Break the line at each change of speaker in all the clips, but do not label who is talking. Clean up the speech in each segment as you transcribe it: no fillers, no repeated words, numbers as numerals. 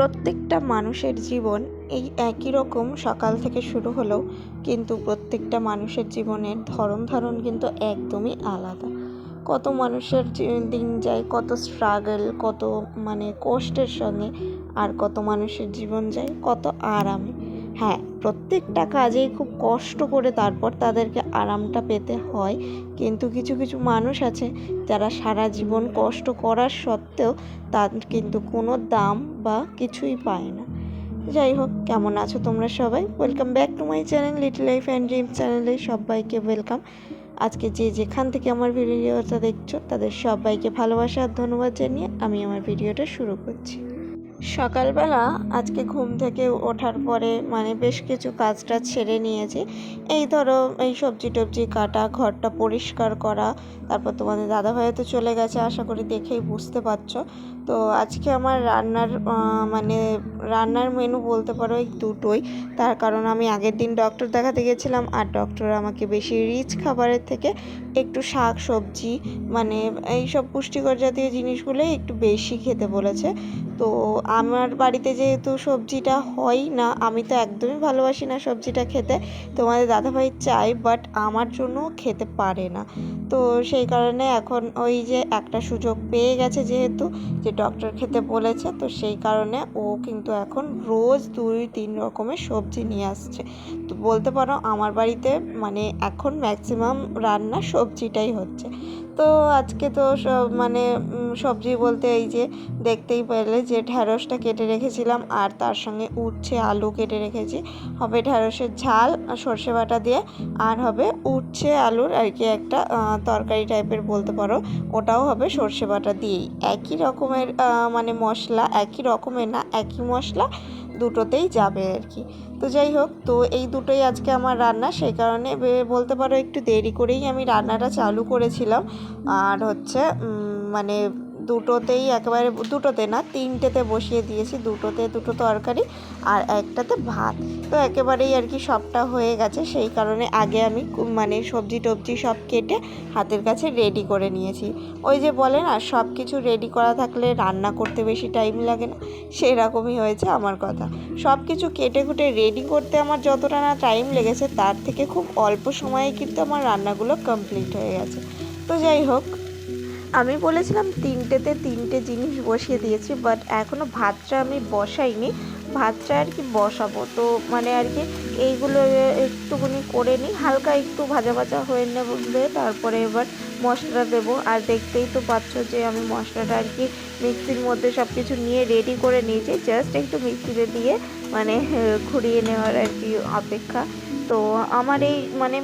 প্রত্যেকটা মানুষের জীবন এই একই রকম সকাল থেকে শুরু হলেও কিন্তু প্রত্যেকটা মানুষের জীবনের ধরন ধারণ কিন্তু একদমই আলাদা। কত মানুষের দিন যায় কত স্ট্রাগল, কত কষ্টের সঙ্গে, আর কত মানুষের জীবন যায় কত আরামে। হ্যাঁ, প্রত্যেকটা কাজেই খুব কষ্ট করে তারপর তাদেরকে আরামটা পেতে হয়, কিন্তু কিছু কিছু মানুষ আছে যারা সারা জীবন কষ্ট করার সত্ত্বেও তার কিন্তু কোনো দাম বা কিছুই পায় না। যাই হোক, কেমন আছো তোমরা সবাই? Welcome back to my channel little life and dream চ্যানেলে সবাইকে ওয়েলকাম। আজকে যে যেখান থেকে আমার ভিডিওটা দেখছো তাদের সবাইকে ভালোবাসা আর ধন্যবাদ জানিয়ে আমি আমার ভিডিওটা শুরু করছি। সকালবেলা আজকে ঘুম থেকে ওঠার পরে বেশ কিছু কাজটা ছেড়ে নিয়েছি। এই ধরো, এই সবজি টবজি কাটা, ঘরটা পরিষ্কার করা, তারপর তোমাদের দাদাভাই তো চলে গেছে, আশা করি দেখেই বুঝতে পারছো। তো আজকে আমার রান্নার মেনু বলতে পারো এই দুটোই। তার কারণ আমি আগের দিন ডক্টর দেখাতে গেছিলাম, আর ডক্টর আমাকে বেশি রিচ খাবারের থেকে একটু শাক সবজি এইসব পুষ্টিকর জাতীয় জিনিসগুলোই একটু বেশি খেতে বলেছে। তো আমার বাড়িতে যেহেতু সবজিটা হয় না, আমি তো একদমই ভালোবাসি না সবজিটা খেতে, তোমাদের দাদাভাই চাই বাট আমার জন্য খেতে পারে না। তো সেই কারণে এখন ওই যে একটা সুযোগ পেয়ে গেছে, যেহেতু যে ডক্টর খেতে বলেছে, তো সেই কারণে ও কিন্তু এখন রোজ 2-3 রকমের সবজি নিয়ে আসছে। তো বলতে পারো আমার বাড়িতে এখন ম্যাক্সিমাম রান্না সবজিটাই হচ্ছে। তো আজকে তো সবজি বলতে এই যে দেখতেই পেলে যে ঢ্যাঁড়সটা কেটে রেখেছিলাম, আর তার সঙ্গে উচ্ছে আলু কেটে রেখেছি। হবে ঢ্যাঁড়সের ঝাল সর্ষে বাটা দিয়ে, আর হবে উচ্ছে আলুর আর কি একটা তরকারি টাইপের বলতে পারো, ওটাও হবে সর্ষে বাটা দিয়েই। একই রকমের মশলা, একই রকমের না, একই মশলা দুটোতেই যাবে আর কি। তো যাই হোক, তো এই দুটোই আজকে আমার রান্না, সেই কারণে বলতে পারো একটু দেরি করেই আমি রান্নাটা চালু করেছিলাম। আর হচ্ছে দুটোতেই একেবারে, দুটোতে না তিনটেতে বসিয়ে দিয়েছি, দুটোতে দুটো তরকারি আর একটাতে ভাত। তো একেবারেই আর কি সবটা হয়ে গেছে, সেই কারণে আগে আমি সবজি টবজি সব কেটে হাতের কাছে রেডি করে নিয়েছি। ওই যে বলে না, সব কিছু রেডি করা থাকলে রান্না করতে বেশি টাইম লাগে না, সেই রকমই হয়েছে আমার কথা। সব কিছু কেটে কুটে রেডি করতে আমার যতটা না টাইম লেগেছে, তার থেকে খুব অল্প সময়ে কিন্তু আমার রান্নাগুলো কমপ্লিট হয়ে গেছে। তো যাই হোক, আমি বলেছিলাম তিনটেতে তিনটে জিনিস বসিয়ে দিয়েছি, বাট এখনও ভাতটা আমি বসাইনি, ভাতটা আর কি বসাবো। তো আর কি এইগুলো একটুখানি করে নিই, হালকা একটু ভাজা ভাজা হয়ে নেবে, তারপরে এবার মশলা দেবো। আর দেখতেই তো পাচ্ছ যে আমি মশলাটা আর কি মিক্সির মধ্যে সব কিছু নিয়ে রেডি করে নিয়েছি, জাস্ট একটু মিক্সিতে দিয়ে ঘুরিয়ে নেওয়ার আর কি অপেক্ষা। তো আমার এই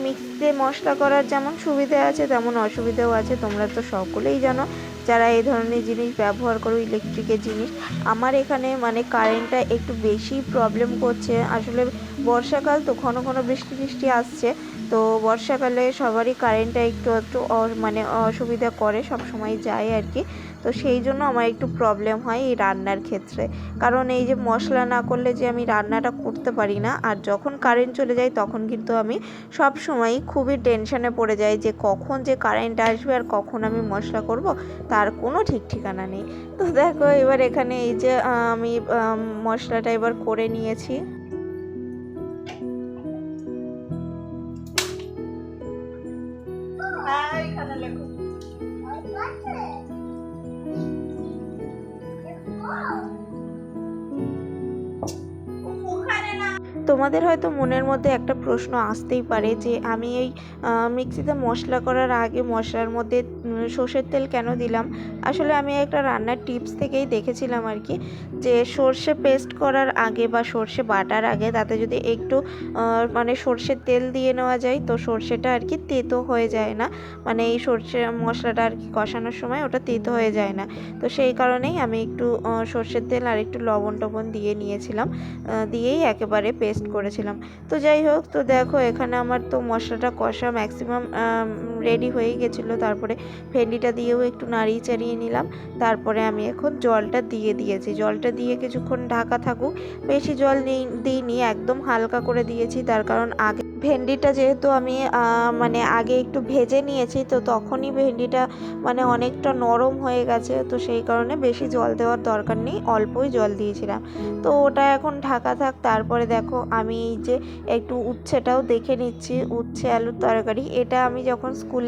মিক্সিতে মশলা করার যেমন সুবিধা আছে তেমন অসুবিধাও আছে, তোমরা তো সকলেই জানো যারা এই ধরনের জিনিস ব্যবহার করো, ইলেকট্রিকের জিনিস। আমার এখানে কারেন্টটা একটু বেশি প্রবলেম করছে, আসলে বর্ষাকাল তো ঘন ঘন বৃষ্টি বৃষ্টি আসছে। তো বর্ষাকালে সবারই কারেন্টটা একটু একটু অসুবিধা করে, সব সময় যায় আর কি। তো সেই জন্য আমার একটু প্রবলেম হয় এই রান্নার ক্ষেত্রে, কারণ এই যে মশলা না করলে যে আমি রান্নাটা করতে পারি না। আর যখন কারেন্ট চলে যায় তখন কিন্তু আমি সব সময় খুবই টেনশানে পড়ে যাই যে কখন যে কারেন্ট আসবে আর কখন আমি মশলা করব, তার কোনো ঠিক ঠিকানা নেই। তো দেখো, এবার এখানে এই যে আমি মশলাটা এবার করে নিয়েছি। তোমাদের হয়তো মনের মধ্যে একটা প্রশ্ন আসতেই পারে যে আমি এই মিক্সিতে মশলা করার আগে মশলার মধ্যে সর্ষের তেল কেন দিলাম। আসলে আমি একটা রান্নার টিপস থেকেই দেখেছিলাম আর কি, যে সর্ষে পেস্ট করার আগে বা সর্ষে বাটার আগে তাতে যদি একটু সর্ষের তেল দিয়ে নেওয়া যায়, তো সর্ষেটা আর কি তেতো হয়ে যায় না, এই সর্ষে মশলাটা আর কি কষানোর সময় ওটা তেতো হয়ে যায় না। তো সেই কারণেই আমি একটু সর্ষের তেল আর একটু লবণ টবণ দিয়ে নিয়েছিলাম, দিয়েই একেবারে পেস্ট করেছিলাম। তো যাই হোক, তো দেখো এখানে আমার তো মশলাটা কষা ম্যাক্সিমাম রেডি হয়ে গেছিলো। তারপরে ভেন্ডিটা দিয়েও একটু নাড়িয়ে চাড়িয়ে নিলাম, তারপরে আমি এখন জলটা দিয়ে দিয়েছি। জলটা দিয়ে কিছুক্ষণ ঢাকা থাকুক, বেশি জল দিইনি, একদম হালকা করে দিয়েছি, তার কারণ আগে ভেন্ডিটা যেহেতু আমি মানে আগে একটু ভেজে নিয়েছি, তো তখনই ভেন্ডিটা মানে অনেকটা নরম হয়ে গেছে, তো সেই কারণে বেশি জল দেওয়ার দরকার নেই, অল্পই জল দিয়েছিলাম। তো ওটা এখন ঢাকা থাক। তারপরে দেখো আমি এই যে একটু উচ্ছেটাও দেখে নিচ্ছি, উচ্ছে আলুর তরকারি। এটা আমি যখন স্কুল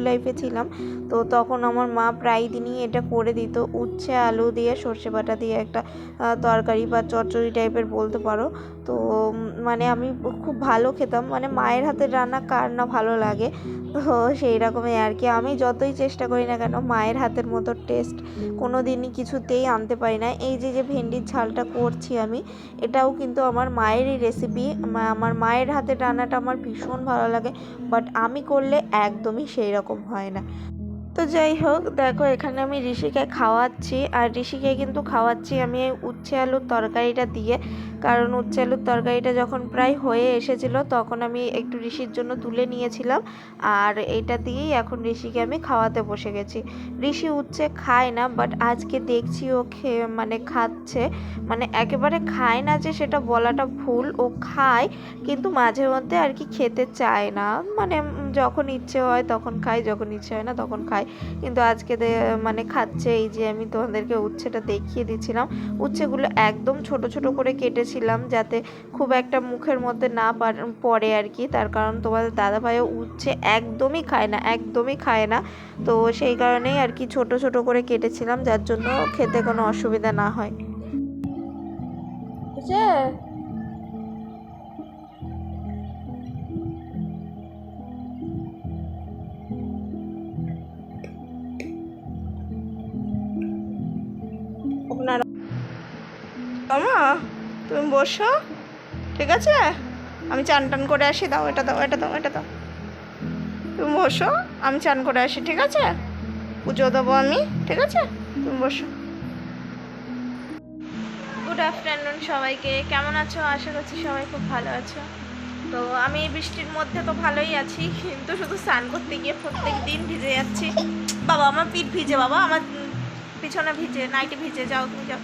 লাইফে ছিলাম, তো তখন আমার মা প্রায় দিনই এটা করে দিত, উচ্ছে আলু দিয়ে সর্ষে বাটা দিয়ে একটা তরকারি বা চচ্চড়ি টাইপের বলতে পারো। তো মানে আমি খুব ভালো খেতাম, মানে মায়ের হাতের রান্না কার না ভালো লাগে। তো সেই রকমই আর কি, আমি যতই চেষ্টা করি না কেন মায়ের হাতের মতো টেস্ট কোনো দিনই কিছুতেই আনতে পারি না। এই যে যে ভেন্ডির ঝালটা করছি আমি, এটাও কিন্তু আমার মায়েরই রেসিপি। আমার মায়ের হাতের রান্নাটা আমার ভীষণ ভালো লাগে, বাট আমি করলে একদমই সেই রকম হয় না। তো যাই হোক, দেখো এখানে আমি ঋষিকে খাওয়াচ্ছি, আর ঋষিকে কিন্তু খাওয়াচ্ছি আমি এই উচ্ছে আলুর তরকারিটা দিয়ে। কারণ উচ্ছে আলুর তরকারিটা যখন প্রায় হয়ে এসেছিলো তখন আমি একটু ঋষির জন্য তুলে নিয়েছিলাম, আর এটা দিয়েই এখন ঋষিকে আমি খাওয়াতে বসে গেছি। ঋষি উচ্ছে খায় না, বাট আজকে দেখছি ও মানে খাচ্ছে। মানে একেবারে খায় না যে সেটা বলাটা ভুল, ও খায় কিন্তু মাঝে মধ্যে আর কি খেতে চায় না। মানে যখন ইচ্ছে হয় তখন খায়, যখন ইচ্ছে হয় না তখন খায়। কিন্তু আজকে মানে খাচ্ছে। এই যে আমি তোমাদেরকে উচ্ছেটা দেখিয়ে দিচ্ছিলাম, উচ্ছেগুলো একদম ছোট ছোট করে কেটেছিলাম যাতে খুব একটা মুখের মধ্যে না পড়ে আর কি। তার কারণ তোমাদের দাদাভাইও উচ্ছে একদমই খায় না, একদমই খায় না। তো সেই কারণেই আর কি ছোট ছোট করে কেটেছিলাম, যার জন্য খেতে কোনো অসুবিধা না হয়। মামা তুমি বসো, ঠিক আছে? আমি চান টান করে আসি, দাও এটা, দাও এটা, দাও এটা, দাও। তুমি বসো, আমি চান করে আসি, ঠিক আছে? পুজো দেবো আমি, ঠিক আছে? তুমি বসো। গুড আফটারনুন সবাইকে, কেমন আছো? আশা করছি সবাই খুব ভালো আছো। তো আমি এই বৃষ্টির মধ্যে তো ভালোই আছি, কিন্তু শুধু স্নান করতে গিয়ে প্রত্যেক দিন ভিজে যাচ্ছি। বাবা আমার পিঠ ভিজে, বাবা আমার পিছনে ভিজে, নাইটি ভিজে, যাও তুমি যাও।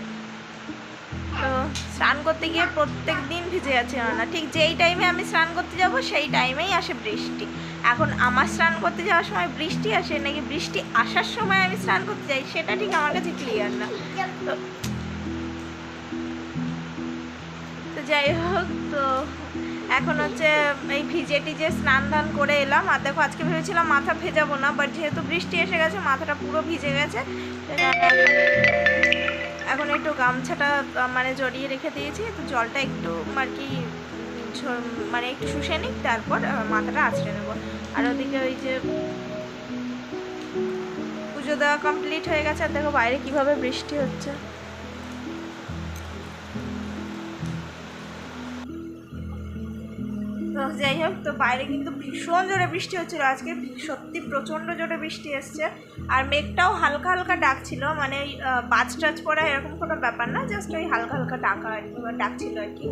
তো স্নান করতে গিয়ে প্রত্যেক দিন ভিজে যাচ্ছে না, ঠিক যেই টাইমে আমি স্নান করতে যাব সেই টাইমেই আসে বৃষ্টি। এখন আমার স্নান করতে যাওয়ার সময় বৃষ্টি আসে নাকি বৃষ্টি আসার সময় আমি স্নান করতে যাই, সেটা ঠিক আমার কাছে ক্লিয়ার না। তো যাই হোক, তো এখন হচ্ছে এই ভিজে টিজে স্নান ধান করে এলাম। আর দেখো আজকে ভেবেছিলাম মাথা ভেজাবো না, বাট যেহেতু বৃষ্টি এসে গেছে মাথাটা পুরো ভিজে গেছে, এখন একটু গামছাটা মানে জড়িয়ে রেখে দিয়েছি, তো জলটা একটু আর কি মানে একটু শুষে নিক, তারপর মাথাটা আঁচড়ে নেবো। আর ওদিকে ওই যে পুজো দেওয়া কমপ্লিট হয়ে গেছে, আর দেখো বাইরে কিভাবে বৃষ্টি হচ্ছে। তো যাই হোক, তো বাইরে কিন্তু ভীষণ জোরে বৃষ্টি হচ্ছিলো আজকে, সত্যি প্রচণ্ড জোরে বৃষ্টি এসছে। আর মেঘটাও হালকা হালকা ডাকছিল, মানে ওই বাজ টাজ পড়া এরকম কোনো ব্যাপার না, জাস্ট ওই হালকা হালকা ডাকছিল আর কি।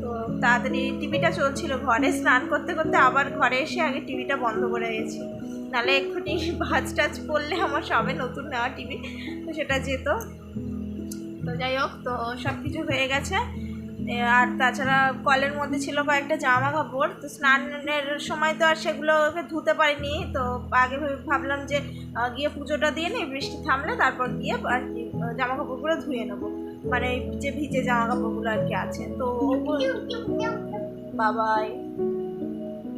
তো তাড়াতাড়ি টিভিটা চলছিল ঘরে, স্নান করতে করতে আবার ঘরে এসে আগে টিভিটা বন্ধ করে গেছি, নাহলে এক্ষুনি বাজ টাজ পড়লে আমার সবে নতুন নেওয়া টিভি, তো সেটা যেত। তো যাই হোক, তো সব কিছু হয়ে গেছে। আর তাছাড়া কলের মধ্যে ছিল কয়েকটা জামা কাপড়, তো স্নানের সময় তো আর সেগুলোকে ধুতে পারিনি। তো আগে ভাবলাম যে গিয়ে পুজোটা দিয়ে নিই, বৃষ্টি থামলে তারপর গিয়ে আর কি জামা কাপড়গুলো ধুয়ে নেবো, মানে যে ভিজে জামা কাপড়গুলো আর কি আছে। তো বাবাই,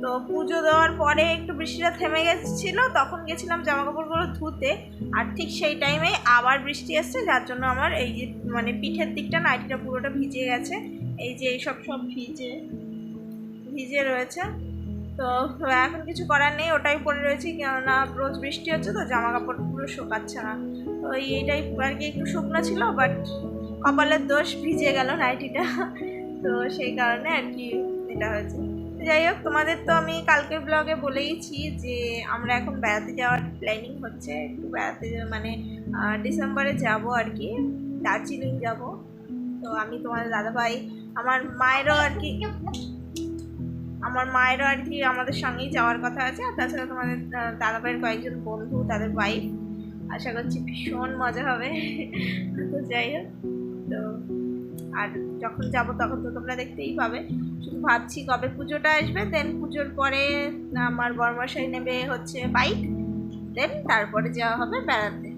তো পুজো দেওয়ার পরে একটু বৃষ্টিটা থেমে গেছিলো, তখন গেছিলাম জামা কাপড়গুলো ধুতে, আর ঠিক সেই টাইমে আবার বৃষ্টি এসছে, যার জন্য আমার এই যে মানে পিঠের দিকটা নাইটিটা পুরোটা ভিজে গেছে। এই যে এইসব সব ভিজে ভিজে রয়েছে। তো এখন কিছু করার নেই, ওটাই পরে রয়েছি, কেননা রোজ বৃষ্টি হচ্ছে তো জামা কাপড় পুরো শুকাচ্ছে না। তো এইটাই আর কি একটু শুকনো ছিল, বাট কপালের দোষ ভিজে গেল নাইটিটা, তো সেই কারণে আর কি এটা হয়েছে। যাই হোক, তোমাদের তো আমি কালকের ব্লগে বলেইছি যে আমরা এখন বেড়াতে যাওয়ার প্ল্যানিং হচ্ছে, একটু বেড়াতে মানে ডিসেম্বরে যাব আর কি, দার্জিলিং যাব। তো আমি তোমাদের দাদাভাই, আমার মায়েরও আর কি আমাদের সঙ্গেই যাওয়ার কথা আছে। আর তাছাড়া তোমাদের দাদাভাইয়ের কয়েকজন বন্ধু, তাদের ওয়াইফ, আশা করছি ভীষণ মজা হবে। তো যাই হোক, তো আর যখন যাব তখন তো তোমরা দেখতেই পাবে। শুধু ভাবছি কবে পুজোটা আসবে, দেন পুজোর পরে আমার বরমশাই নেবে হচ্ছে বাইক, দেন তারপরে যাওয়া হবে বেড়াতে।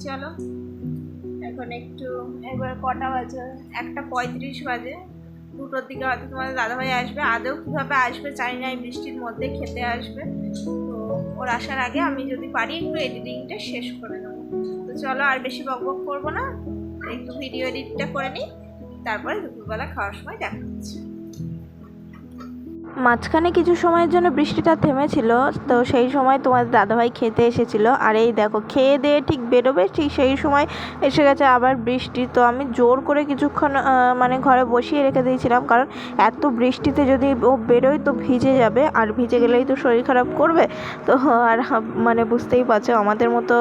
চলো এখন একটু, এবার কটা বাজে, 1:35 বাজে, 2টোর দিকে হয়তো তোমাদের দাদাভাই আসবে। আদৌ কীভাবে আসবে জানি না, এই বৃষ্টির মধ্যে খেতে আসবে। তো ওর আসার আগে আমি যদি পারি একটু এডিটিংটা শেষ করে নেবো। তো চলো আর বেশি বকবক করবো না, একটু ভিডিও এডিটটা করে নিই, তারপরে দুপুরবেলা খাওয়ার সময় দেখা হচ্ছে। মাঝখানে কিছু সময়ের জন্য বৃষ্টিটা থেমেছিল, তো সেই সময় তোমাদের দাদাভাই খেতে এসেছিলো। আর এই দেখো খেয়ে দিয়ে ঠিক বেরোবে, ঠিক সেই সময় এসে গেছে আবার বৃষ্টি। তো আমি জোর করে কিছুক্ষণ মানে ঘরে বসিয়ে রেখে দিয়েছিলাম, কারণ এত বৃষ্টিতে যদি ও বেরোয় তো ভিজে যাবে, আর ভিজে গেলেই তো শরীর খারাপ করবে। তো আর মানে বুঝতেই পারছো আমাদের মতো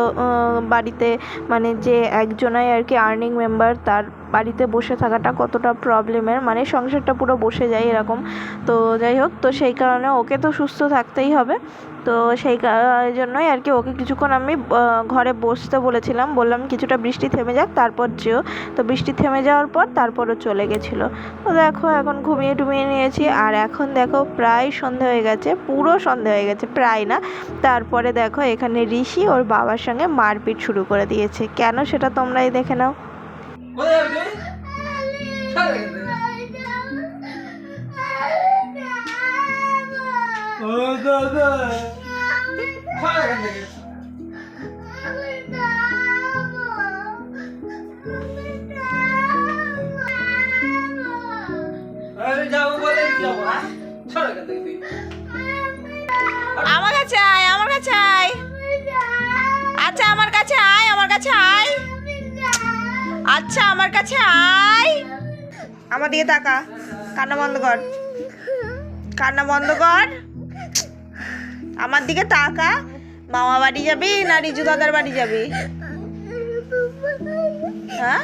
বাড়িতে মানে যে একজনাই আর কি আর্নিং মেম্বার, তার বাড়িতে বসে থাকাটা কতটা প্রবলেমের, মানে সংসারটা পুরো বসে যায় এরকম। তো যাই হোক, তো সেই কারণে ওকে তো সুস্থ থাকতেই হবে। তো সেই জন্যই আর কি ওকে কিছুক্ষণ আমি ঘরে বসতে বলেছিলাম, বললাম কিছুটা বৃষ্টি থেমে যাক তারপর যেও। তো বৃষ্টি থেমে যাওয়ার পর তারপরও চলে গেছিলো। তো দেখো এখন ঘুমিয়ে টুমিয়ে নিয়েছি, আর এখন দেখো প্রায় সন্ধে হয়ে গেছে, পুরো সন্ধে হয়ে গেছে, প্রায় না। তারপরে দেখো এখানে ঋষি ওর বাবার সঙ্গে মারপিট শুরু করে দিয়েছে। কেন সেটা তোমরাই দেখে নাও। আমার কাছে আয়, আমার কাছে আয়, আচ্ছা আমার কাছে আয়, আমার কাছে আয়, আচ্ছা আমার কাছে আয়। আমার দিকে তাকা, কান্না বন্ধ কর, কান্না বন্ধ কর, আমার দিকে তাকা। মামা বাড়ি যাবি না রিজু দাদার বাড়ি যাবি? হ্যাঁ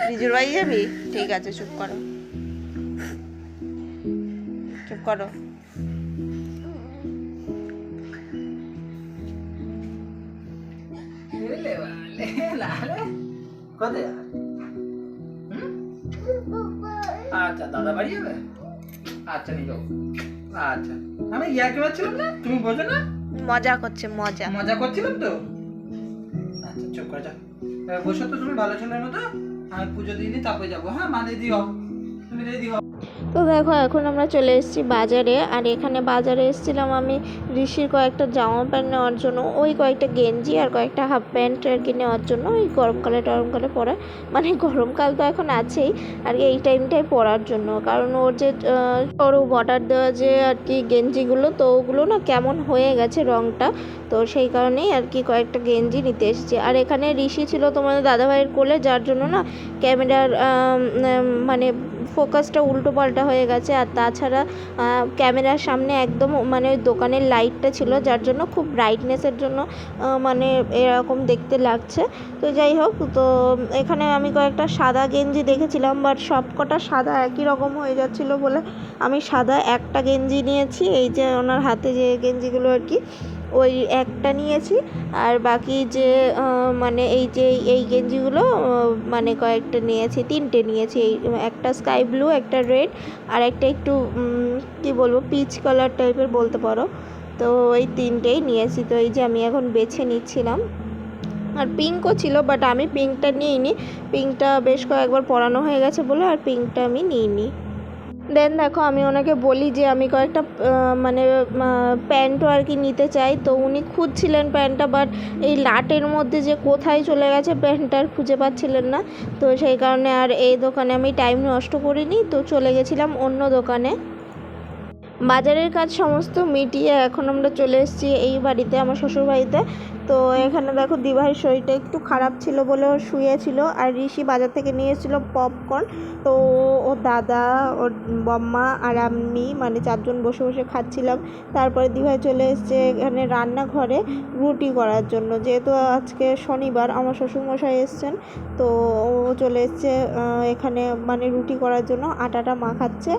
রিজুর বাড়ি যাবি? ঠিক আছে, চুপ করো, চুপ করো।
আচ্ছা দাদা বাড়ি যাবে, আচ্ছা নিয়ে যাও। আচ্ছা আমি ইয়ার্কি মারছিলাম না, তুমি বোঝো না?
মজা করছে, মজা
মজা করছিলাম তো। আচ্ছা চুপ করে যাও, বসো তো তুমি ভালো ছেলের মতো। আমি পুজো দিয়ে নিই তারপরে যাবো। হ্যাঁ মা রেডি হও, তুমি রেডি হও।
তো দেখো এখন আমরা চলে এসেছি বাজারে, আর এখানে বাজারে এসেছিলাম আমি ঋষির কয়েকটা জামা প্যান্ট নেওয়ার জন্য, ওই কয়েকটা গেঞ্জি আর কয়েকটা হাফ প্যান্ট আর কি নেওয়ার জন্য, ওই গরমকালে পরা, মানে গরমকাল তো এখন আছেই আর কি, এই টাইমটায় পরার জন্য। কারণ ওর যে ওর বর্ডার দেওয়া যে আর কি গেঞ্জিগুলো, তো ওগুলো না কেমন হয়ে গেছে রঙটা, তো সেই কারণেই আর কি কয়েকটা গেঞ্জি নিতে এসেছি। আর এখানে ঋষি ছিল তোমাদের দাদাভাইয়ের কোলে, যার জন্য না ক্যামেরার মানে ফোকাসটা উল্টো পাল্টা হয়ে গেছে। আর তাছাড়া ক্যামেরার সামনে একদম মানে ওই দোকানের লাইটটা ছিল, যার জন্য খুব ব্রাইটনেসের জন্য মানে এরকম দেখতে লাগছে। তো যাই হোক, তো এখানে আমি কয়েকটা সাদা গেঞ্জি দেখেছিলাম, বাট সব কটা সাদা একই রকম হয়ে যাচ্ছিলো বলে আমি সাদা একটা গেঞ্জি নিয়েছি, এই যে ওনার হাতে যে গেঞ্জিগুলো আর কি, ওই একটা নিয়েছি। আর বাকি যে মানে এই যে এই গেঞ্জিগুলো মানে কয়েকটা নিয়েছি, 3টে নিয়েছি। এই একটা স্কাই ব্লু, একটা রেড, আর একটা একটু কী বলবো পিচ কালার টাইপের বলতে পারো। তো এই 3টেই নিয়েছি। তো এই যে আমি এখন বেছে নিচ্ছিলাম, আর পিঙ্কও ছিল, বাট আমি পিঙ্কটা নিইনি, পিঙ্কটা বেশ কয়েকবার পরানো হয়ে গেছে বলে আর পিঙ্কটা আমি নিইনি। দেন দেখো আমি ওনাকে বলি যে আমি কয়েকটা মানে প্যান্টও আর কি নিতে চাই। তো উনি খুঁজছিলেন প্যান্টটা, বাট এই লাটের মধ্যে যে কোথায় চলে গেছে প্যান্টটা আর খুঁজে পাচ্ছিলেন না। তো সেই কারণে আর এই দোকানে আমি টাইম নষ্ট করিনি, তো চলে গেছিলাম অন্য দোকানে। বাজারের কাজ সমস্ত মিটিয়ে এখন আমরা চলে এসেছি এই বাড়িতে, আমার শ্বশুরবাড়িতে। তো এখানে দেখো দিভাইয়ের শরীরটা একটু খারাপ ছিল বলে ও শুয়েছিল, আর ঋষি বাজার থেকে নিয়ে এসেছিলো পপকর্ন। তো ওর দাদা, ওর বম্মা আর আমি মানে 4জন বসে বসে খাচ্ছিলাম। তারপরে দিভাই চলে এসেছে এখানে রান্নাঘরে রুটি করার জন্য, যেহেতু আজকে শনিবার আমার শ্বশুরমশাই এসছেন। তো ও চলে এসছে এখানে মানে রুটি করার জন্য, আটাটা মাখাচ্ছে।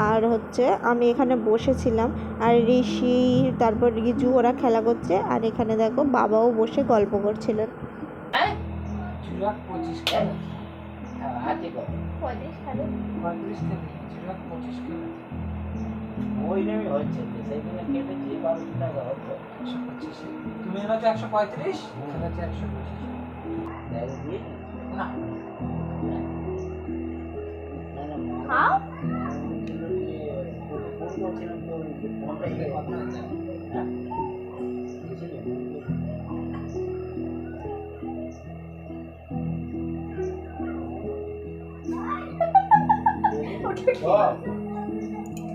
আর হচ্ছে আমি এখানে বসেছিলাম, আর ঋষি তারপর রিজু ওরা খেলা করছে, আর এখানে দেখো বাবাও বসে গল্প করছিলেন।
আছে কত?
35 খাবে।
35 থেকে 25 কিলো
ওই নেমে হচ্ছে তো, সেইদিনে কেটেছি 12 টাকা হচ্ছে।
125 তুমি এনেছো 135 সেটা হচ্ছে 125
দেখো কি?
না
খাও।
ফোন করছিলাম তো ফোনটা
এই কথা আছে
হ্যাঁ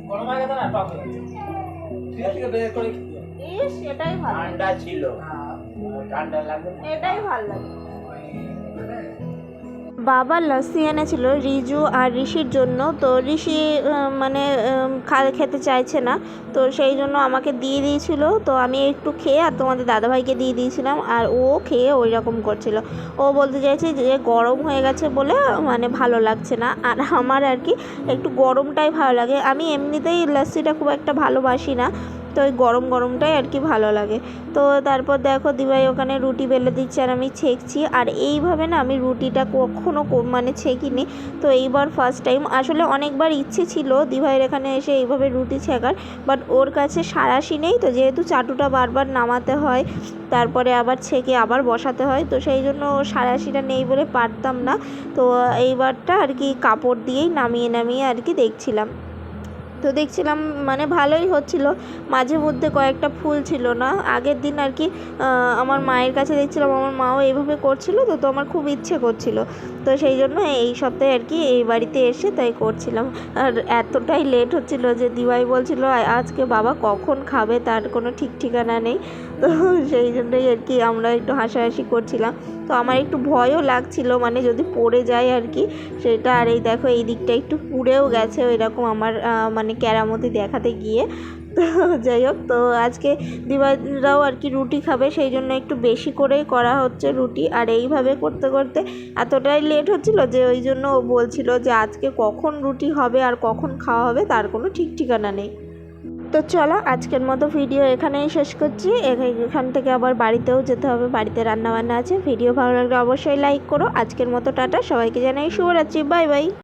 গরম হয়ে গেছে না টক হয়ে গেছে ফ্রিজ থেকে বের করে
ইস, এটাই ভালো।
ঠান্ডা ছিল, ঠান্ডা লাগবে না।
এটাই ভালো লাগে। বাবা লস্যি এনেছিল রিজু আর ঋষির জন্য। তো ঋষি মানে খেতে চাইছে না, তো সেই জন্য আমাকে দিয়ে দিয়েছিল। তো আমি একটু খেয়ে আর তোমাদের দাদাভাইকে দিয়ে দিয়েছিলাম, আর ও খেয়ে ওই রকম করছিল। ও বলতে চাইছে যে গরম হয়ে গেছে বলে মানে ভালো লাগছে না, আর আমার আর কি একটু গরমটাই ভালো লাগে। আমি এমনিতেই লস্যিটা খুব একটা ভালোবাসি না, তো ওই গরম গরমটাই আর কি ভালো লাগে। তো তারপর দেখো দিভাই ওখানে রুটি বেলে দিচ্ছে আর আমি ছেঁকছি। আর এইভাবে না আমি রুটিটা কখনো মানে ছেঁকিনি, তো এইবার ফার্স্ট টাইম। আসলে অনেকবার ইচ্ছে ছিল দিভাইয়ের এখানে এসে এইভাবে রুটি ছেঁকার, বাট ওর কাছে সাঁড়াশি নেই, তো যেহেতু চাটুটা বারবার নামাতে হয়, তারপরে আবার ছেঁকে আবার বসাতে হয়, তো সেই জন্য সাঁড়াশিটা নেই বলে পারতাম না। তো এইবারটা আর কি কাপড় দিয়েই নামিয়ে নামিয়ে আর কি দেখছিলাম। তো দেখছিলাম মানে ভালোই হচ্ছিল, মাঝে মধ্যে কয়েকটা ফুল ছিল না। আগের দিন আর কি আমার মায়ের কাছে দেখছিলাম আমার মাও এইভাবে করছিল, তো আমার খুব ইচ্ছে করছিল, তো সেই জন্য এই সপ্তাহে আর কি এই বাড়িতে এসে তাই করছিলাম। আর এতটাই লেট হচ্ছিল যে দিভাই বলছিল আজকে বাবা কখন খাবে তার কোনো ঠিক ঠিকানা নেই, তো সেই জন্যই আর কি আমরা একটু হাসাহাসি করছিলাম। তো আমার একটু ভয়ও লাগছিল মানে যদি পড়ে যায় আর কি সেটা। আর এই দেখো এই দিকটা একটু পুড়েও গেছে ওই রকম আমার মানে কেরামতি দেখাতে গিয়ে। তো যাই হোক, তো আজকে দিবাইরাও আর কি রুটি খাবে, সেই জন্য একটু বেশি করেই করা হচ্ছে রুটি। আর এইভাবে করতে করতে এতটাই লেট হচ্ছিল যে ওই জন্য ও বলছিল যে আজকে কখন রুটি হবে আর কখন খাওয়া হবে তার কোনো ঠিক ঠিকানা নেই। তো চলো আজকের মতো ভিডিও এখানেই শেষ করছি। এখান থেকে আবার বাড়িতেও যেতে হবে, বাড়িতে রান্নাবান্না আছে। ভিডিও ভালো লাগলে অবশ্যই লাইক করো। আজকের মতো টাটা, সবাইকে জানাই শুভরাত্রি, বাই বাই।